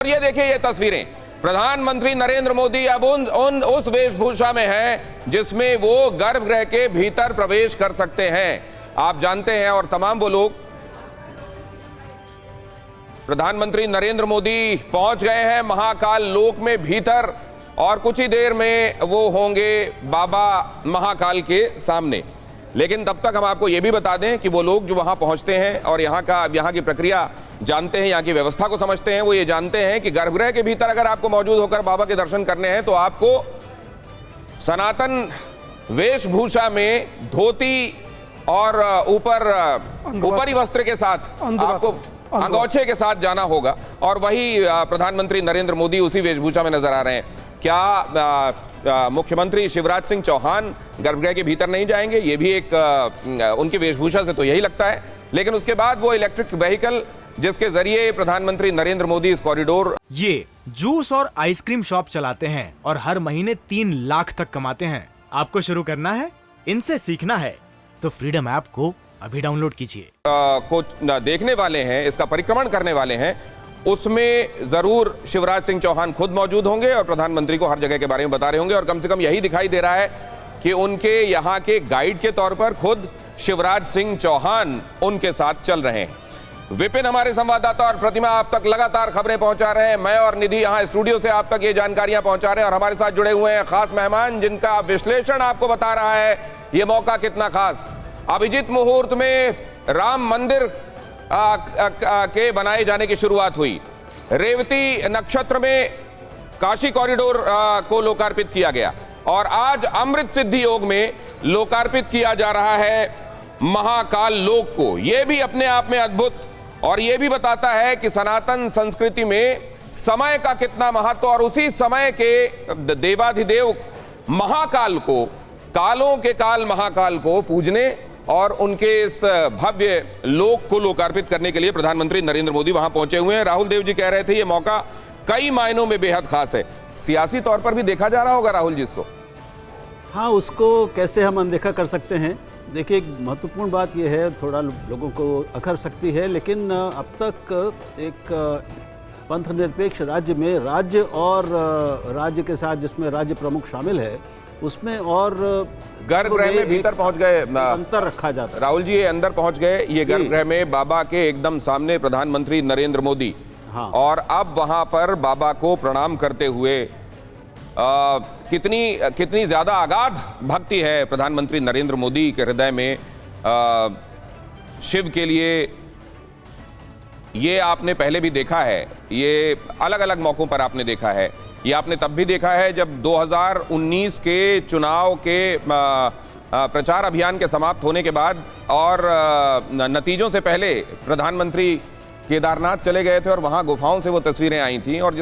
और ये देखिए ये तस्वीरें, प्रधानमंत्री नरेंद्र मोदी अब उस वेशभूषा में हैं जिसमें वो गर्भगृह के भीतर प्रवेश कर सकते हैं। आप जानते हैं और तमाम वो लोग, प्रधानमंत्री नरेंद्र मोदी पहुंच गए हैं महाकाल लोक में भीतर और कुछ ही देर में वो होंगे बाबा महाकाल के सामने। लेकिन तब तक हम आपको ये भी बता दें कि वो लोग जो वहां पहुंचते हैं और यहाँ की प्रक्रिया जानते हैं, यहाँ की व्यवस्था को समझते हैं, वो ये जानते हैं कि गर्भगृह के भीतर अगर आपको मौजूद होकर बाबा के दर्शन करने हैं तो आपको सनातन वेशभूषा में धोती और ऊपरी वस्त्र के साथ आपको अंगोछे के साथ जाना होगा। और वही प्रधानमंत्री नरेंद्र मोदी उसी वेशभूषा में नजर आ रहे हैं। क्या मुख्यमंत्री शिवराज सिंह चौहान गर्भगृह के भीतर नहीं जाएंगे? ये भी एक उनकी वेशभूषा से तो यही लगता है। लेकिन उसके बाद वो इलेक्ट्रिक व्हीकल जिसके जरिए प्रधानमंत्री नरेंद्र मोदी इस कॉरिडोर, ये जूस और आइसक्रीम शॉप चलाते हैं और हर महीने 3 लाख तक कमाते हैं। आपको शुरू करना है, इनसे सीखना है तो फ्रीडम ऐप को अभी डाउनलोड कीजिए। को देखने वाले हैं, इसका परिक्रमण करने वाले हैं, उसमें जरूर शिवराज सिंह चौहान खुद मौजूद होंगे और प्रधानमंत्री को हर जगह के बारे में बता रहे होंगे। और कम से कम यही दिखाई दे रहा है कि उनके यहाँ के गाइड के तौर पर खुद शिवराज सिंह चौहान उनके साथ चल रहे हैं। विपिन हमारे संवाददाता और प्रतिमा आप तक लगातार खबरें पहुंचा रहे हैं। मैं और निधि यहाँ स्टूडियो से आप तक ये जानकारियां पहुंचा रहे हैं और हमारे साथ जुड़े हुए हैं खास मेहमान जिनका विश्लेषण आपको बता रहा है ये मौका कितना खास। अभिजीत मुहूर्त में राम मंदिर के बनाए जाने की शुरुआत हुई। रेवती नक्षत्र में काशी कॉरिडोर को लोकार्पित किया गया और आज अमृत सिद्धि योग में लोकार्पित किया जा रहा है महाकाल लोक को। यह भी अपने आप में अद्भुत और यह भी बताता है कि सनातन संस्कृति में समय का कितना महत्व और उसी समय के देवाधिदेव महाकाल को, कालों के काल महाकाल को पूजने और उनके इस भव्य लोक को लोकार्पित करने के लिए प्रधानमंत्री नरेंद्र मोदी वहां पहुंचे हुए हैं। राहुल देव जी कह रहे थे ये मौका कई मायनों में बेहद खास है। सियासी तौर पर भी देखा जा रहा होगा राहुल जी इसको। हाँ, उसको कैसे हम अनदेखा कर सकते हैं। देखिए, एक महत्वपूर्ण बात यह है, थोड़ा लोगों को अखर सकती है, लेकिन अब तक एक पंथ निरपेक्ष राज्य में राज्य और राज्य के साथ जिसमें राज्य प्रमुख शामिल है उसमें और गर्भगृह में भीतर पहुंच गए, अंतर रखा जाता है। राहुल जी ये अंदर पहुंच गए, ये गर्भगृह में बाबा के एकदम सामने प्रधानमंत्री नरेंद्र मोदी। हाँ। और अब वहां पर बाबा को प्रणाम करते हुए कितनी ज्यादा अगाध भक्ति है प्रधानमंत्री नरेंद्र मोदी के हृदय में शिव के लिए। ये आपने पहले भी देखा है, ये अलग अलग मौकों पर आपने देखा है। ये आपने तब भी देखा है जब 2019 के चुनाव के प्रचार अभियान के समाप्त होने के बाद और नतीजों से पहले प्रधानमंत्री केदारनाथ चले गए थे और वहाँ गुफाओं से वो तस्वीरें आई थीं और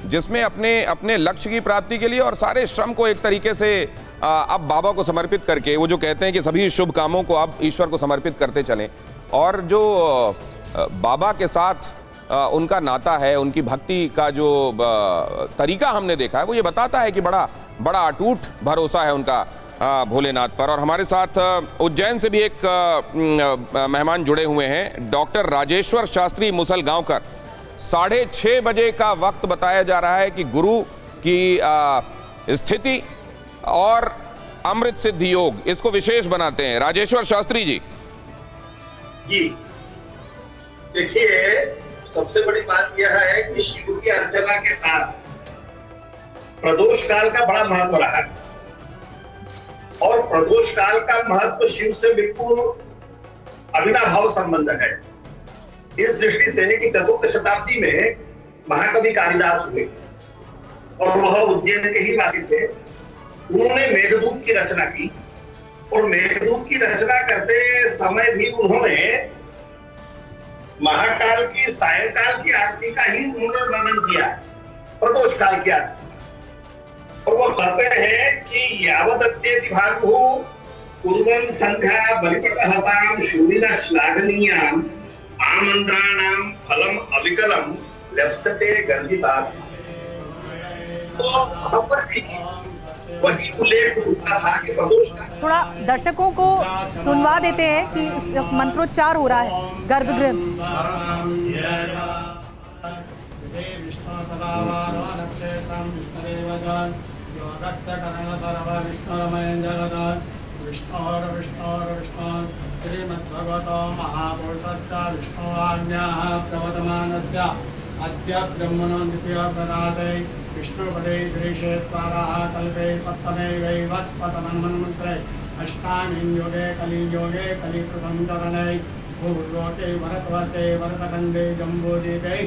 जिसमें अपने लक्ष्य की प्राप्ति के लिए और सारे श्रम को एक तरीके से अब बाबा को समर्पित करके, वो जो कहते हैं कि सभी शुभ कामों को अब ईश्वर को समर्पित करते चलें। और जो बाबा के साथ उनका नाता है, उनकी भक्ति का जो तरीका हमने देखा है वो ये बताता है कि बड़ा अटूट भरोसा है उनका भोलेनाथ पर। और हमारे साथ उज्जैन से भी एक मेहमान जुड़े हुए हैं, डॉक्टर राजेश्वर शास्त्री मुसलगांवकर। 6:30 बजे का वक्त बताया जा रहा है कि गुरु की स्थिति और अमृत सिद्धि योग इसको विशेष बनाते हैं। राजेश्वर शास्त्री जी। देखिए, सबसे बड़ी बात यह है कि शिव की अर्चना के साथ प्रदोष काल का बड़ा महत्व रहा है और प्रदोष काल का महत्व शिव से बिल्कुल अविनाभाव संबंध है। इस दृष्टि से कि चतुर्थ शताब्दी में महाकवि कालिदास हुए और वह उज्जैन के ही वासी थे। उन्होंने मेघदूत की रचना की और मेघदूत की रचना करते समय भी उन्होंने महाकाल की सायंकाल की आरती का ही उन्होंने वर्णन किया, प्रदोष काल की आरती। और वो कहते हैं कि यावत् अत्येति भागो कुर्वन् संध्या बलिपटहतां शूलिना श्लाघनीयां आमंत्राणां फलम अविकलम लप्सते गर्जिता। तो वही उल्लेख होता था कि प्रदोष काल। थोड़ा दर्शकों को सुनवा देते हैं कि मंत्रोच्चार हो रहा है गर्भगृह में। विष्णु तदावारो नक्षत्रं विष्णुरेव च योगस्य करण सर्व विष्णुरमयं जगत् विष्णु श्रीमद्भगवतो महापुरुषस्य विष्णुवाज्ञाः प्रवर्तमानस्य अद्य ब्रह्मणो द्वितीयप्रदाते विष्णुपदे श्रीक्षेत्राः कल्पे सप्तमे वैवस्पतमन्वन्मन्त्रे अष्टामीं योगे कलिप्रथम चरणे भूलोके भरतवर्षे भरतखण्डे जम्बूद्वीपे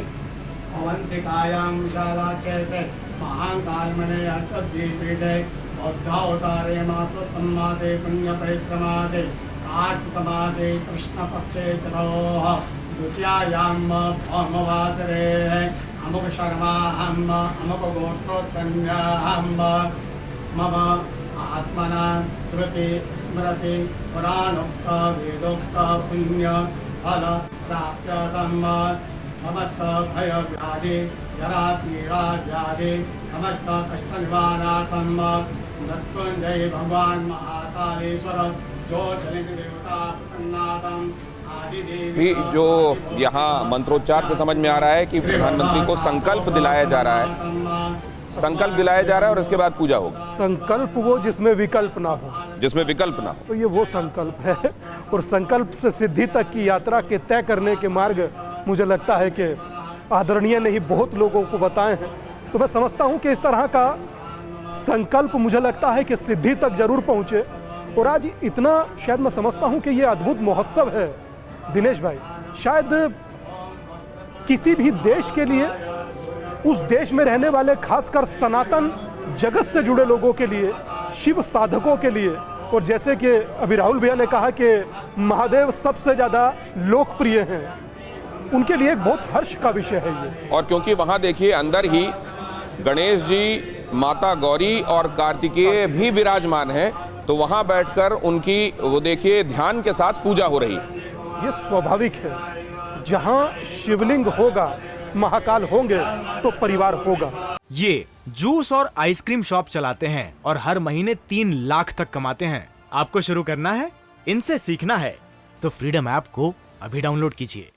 अवन्तिकायां विशालाक्षेत्रे महाकालमणे हर्षद्वीपीठे बौद्धावतारे मासोत्तमासे पुण्यपवित्रमासे कार्तिकमासे कृष्णपक्षे चतुः द्वितीयायां भौमवासरे अमुक शर्माहम् अमुक गोत्रोत्पन्नाहम् मम आत्मना श्रुति स्मृति पुराणोक्त वेदोक्त पुण्य फल प्राप्त्यर्थं समस्त भय व्याधि जरा पीड़ा व्याधि समस्त कष्ट निवारणार्थं मृत्युंजय भगवान महाकालेश्वर जो जनित देवता प्रसन्नार्थं भी जो यहाँ मंत्रोच्चार से समझ में आ रहा है कि प्रधानमंत्री को संकल्प दिलाया जा रहा है और उसके बाद पूजा होगी। संकल्प वो जिसमें विकल्प ना हो, तो ये वो संकल्प है। और संकल्प से सिद्धि तक की यात्रा के तय करने के मार्ग मुझे लगता है कि आदरणीय ने ही बहुत लोगों को बताए हैं। तो मैं समझता हूँ कि इस तरह का संकल्प मुझे लगता है कि सिद्धि तक जरूर पहुँचे। और आज इतना शायद मैं समझता हूँ कि ये अद्भुत महोत्सव है दिनेश भाई, शायद किसी भी देश के लिए, उस देश में रहने वाले खासकर सनातन जगत से जुड़े लोगों के लिए, शिव साधकों के लिए, और जैसे कि अभी राहुल भैया ने कहा कि महादेव सबसे ज़्यादा लोकप्रिय हैं, उनके लिए एक बहुत हर्ष का विषय है ये। और क्योंकि वहाँ देखिए अंदर ही गणेश जी, माता गौरी और कार्तिकेय भी विराजमान हैं, तो वहाँ बैठकर उनकी वो देखिए ध्यान के साथ पूजा हो रही है। ये स्वाभाविक है, जहाँ शिवलिंग होगा, महाकाल होंगे तो परिवार होगा। ये जूस और आइसक्रीम शॉप चलाते हैं और हर महीने 3 लाख तक कमाते हैं। आपको शुरू करना है, इनसे सीखना है, तो फ्रीडम ऐप को अभी डाउनलोड कीजिए।